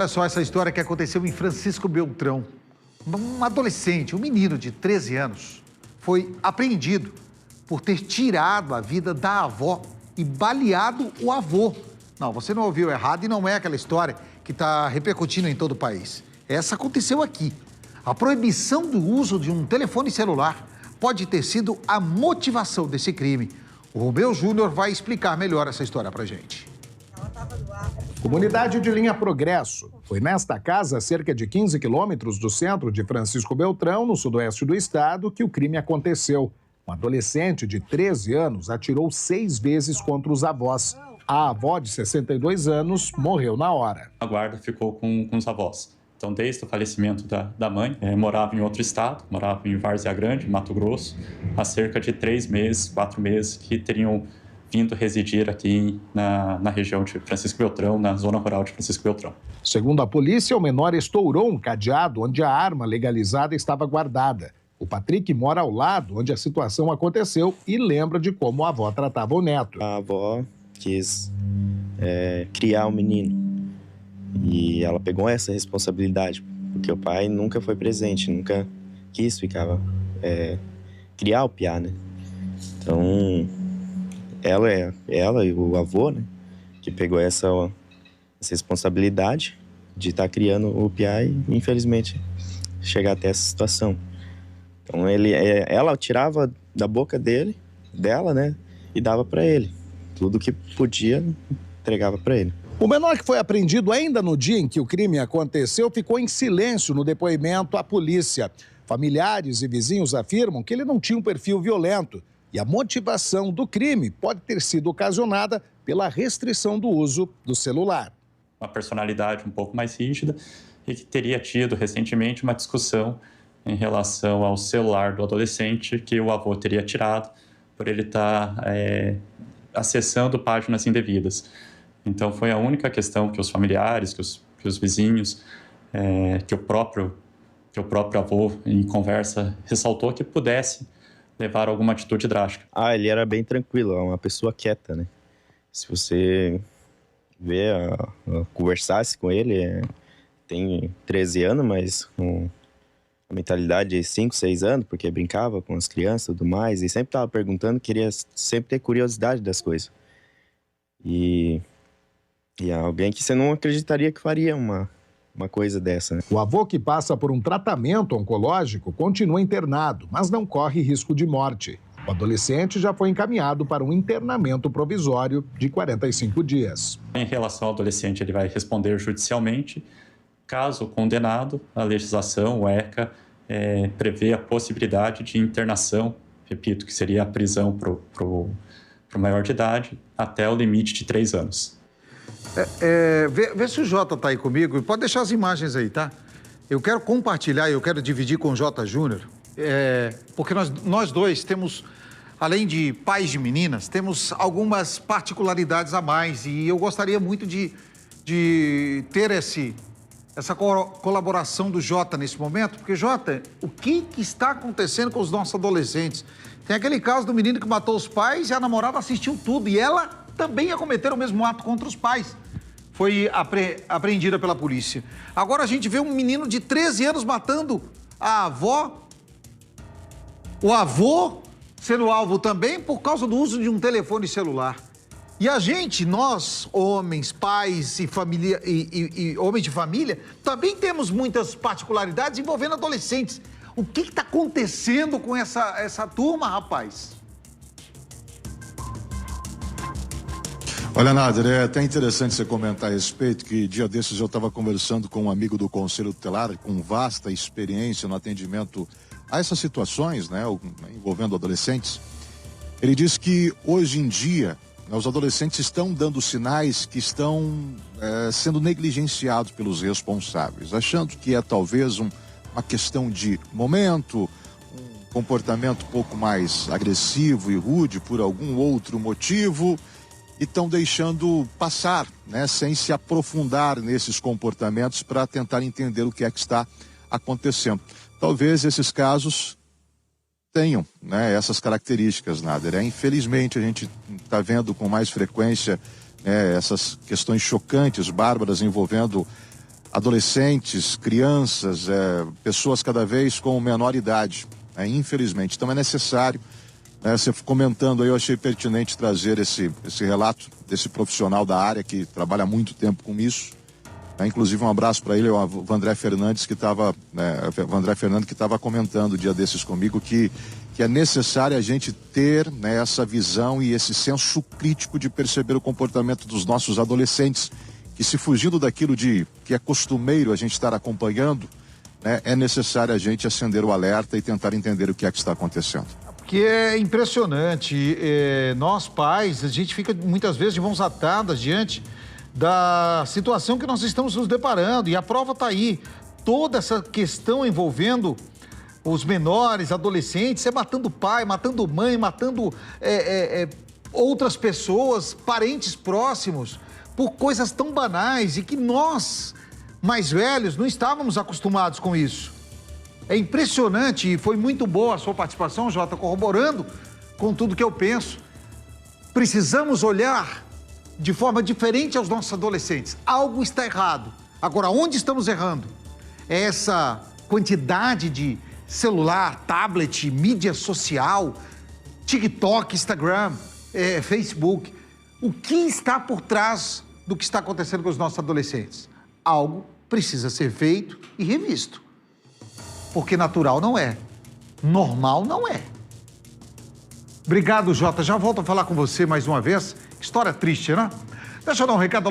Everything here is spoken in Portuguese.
Olha só essa história que aconteceu em Francisco Beltrão. Um adolescente, um menino de 13 anos, foi apreendido por ter tirado a vida da avó e baleado o avô. Não, você não ouviu errado e não é aquela história que está repercutindo em todo o país. Essa aconteceu aqui. A proibição do uso de um telefone celular pode ter sido a motivação desse crime. O Romeu Júnior vai explicar melhor essa história pra gente. Comunidade de Linha Progresso. Foi nesta casa, a cerca de 15 quilômetros do centro de Francisco Beltrão, no sudoeste do estado, que o crime aconteceu. Um adolescente de 13 anos atirou 6 vezes contra os avós. A avó, de 62 anos, morreu na hora. A guarda ficou com os avós. Então, desde o falecimento da mãe, morava em outro estado, morava em Várzea Grande, Mato Grosso, há cerca de 3 meses, 4 meses, que teriam vindo residir aqui na região de Francisco Beltrão, na zona rural de Francisco Beltrão. Segundo a polícia, o menor estourou um cadeado onde a arma legalizada estava guardada. O Patrick mora ao lado onde a situação aconteceu e lembra de como a avó tratava o neto. A avó quis criar o menino e ela pegou essa responsabilidade, porque o pai nunca foi presente, nunca quis criar o piá, né? Então, ela e o avô, né, que pegou essa responsabilidade de estar criando o piá e, infelizmente, chegar até essa situação. Então, ela tirava da boca dela, né, e dava para ele. Tudo que podia, entregava para ele. O menor, que foi apreendido ainda no dia em que o crime aconteceu, ficou em silêncio no depoimento à polícia. Familiares e vizinhos afirmam que ele não tinha um perfil violento e a motivação do crime pode ter sido ocasionada pela restrição do uso do celular. Uma personalidade um pouco mais rígida e que teria tido recentemente uma discussão em relação ao celular do adolescente que o avô teria tirado por ele estar acessando páginas indevidas. Então, foi a única questão que os familiares, que os vizinhos, que o próprio avô, em conversa, ressaltou que pudesse levar a alguma atitude drástica. Ele era bem tranquilo, uma pessoa quieta, né? Se você conversasse com ele, tem 13 anos, mas com a mentalidade de 5, 6 anos, porque brincava com as crianças e tudo mais, e sempre estava perguntando, queria sempre ter curiosidade das coisas. E alguém que você não acreditaria que faria uma coisa dessa, né? O avô, que passa por um tratamento oncológico, continua internado, mas não corre risco de morte. O adolescente já foi encaminhado para um internamento provisório de 45 dias. Em relação ao adolescente, ele vai responder judicialmente. Caso condenado, a legislação, o ECA, prevê a possibilidade de internação, repito, que seria a prisão para o maior de idade, até o limite de 3 anos. Vê se o Jota tá aí comigo e pode deixar as imagens aí, tá? Eu quero compartilhar, eu quero dividir com o Jota Júnior, porque nós dois temos, além de pais de meninas, temos algumas particularidades a mais e eu gostaria muito de ter essa colaboração do Jota nesse momento, porque, Jota, o que está acontecendo com os nossos adolescentes? Tem aquele caso do menino que matou os pais e a namorada assistiu tudo e ela também ia cometer o mesmo ato contra os pais. Foi apreendida pela polícia. Agora a gente vê um menino de 13 anos matando a avó, o avô sendo alvo também por causa do uso de um telefone celular. E a gente, nós, homens, pais e família, e homens de família, também temos muitas particularidades envolvendo adolescentes. O que está acontecendo com essa turma, rapaz? Olha, Nader, é até interessante você comentar a respeito que dia desses eu estava conversando com um amigo do Conselho Tutelar com vasta experiência no atendimento a essas situações, né, envolvendo adolescentes. Ele disse que hoje em dia os adolescentes estão dando sinais que estão sendo negligenciados pelos responsáveis, achando que é talvez uma questão de momento, um comportamento um pouco mais agressivo e rude por algum outro motivo, e estão deixando passar, né, sem se aprofundar nesses comportamentos para tentar entender o que é que está acontecendo. Talvez esses casos tenham, né, essas características, Nader. Infelizmente, a gente está vendo com mais frequência essas questões chocantes, bárbaras, envolvendo adolescentes, crianças, pessoas cada vez com menor idade, infelizmente. Então é necessário, você comentando aí, eu achei pertinente trazer esse relato desse profissional da área que trabalha há muito tempo com isso. Inclusive um abraço para ele, o Vandré Fernandes, que estava comentando o dia desses comigo que é necessário a gente ter, essa visão e esse senso crítico de perceber o comportamento dos nossos adolescentes, que se fugindo daquilo que é costumeiro a gente estar acompanhando, é necessário a gente acender o alerta e tentar entender o que é que está acontecendo. Porque é impressionante, nós pais, a gente fica muitas vezes de mãos atadas diante da situação que nós estamos nos deparando, e a prova está aí. Toda essa questão envolvendo os menores, adolescentes, matando pai, matando mãe, matando outras pessoas, parentes próximos, por coisas tão banais e que nós, mais velhos, não estávamos acostumados com isso. É impressionante e foi muito boa a sua participação, Jota, corroborando com tudo que eu penso. Precisamos olhar de forma diferente aos nossos adolescentes. Algo está errado. Agora, onde estamos errando? É essa quantidade de celular, tablet, mídia social, TikTok, Instagram, Facebook. O que está por trás do que está acontecendo com os nossos adolescentes? Algo precisa ser feito e revisto. Porque natural não é. Normal não é. Obrigado, Jota. Já volto a falar com você mais uma vez. História triste, né? Deixa eu dar um recado.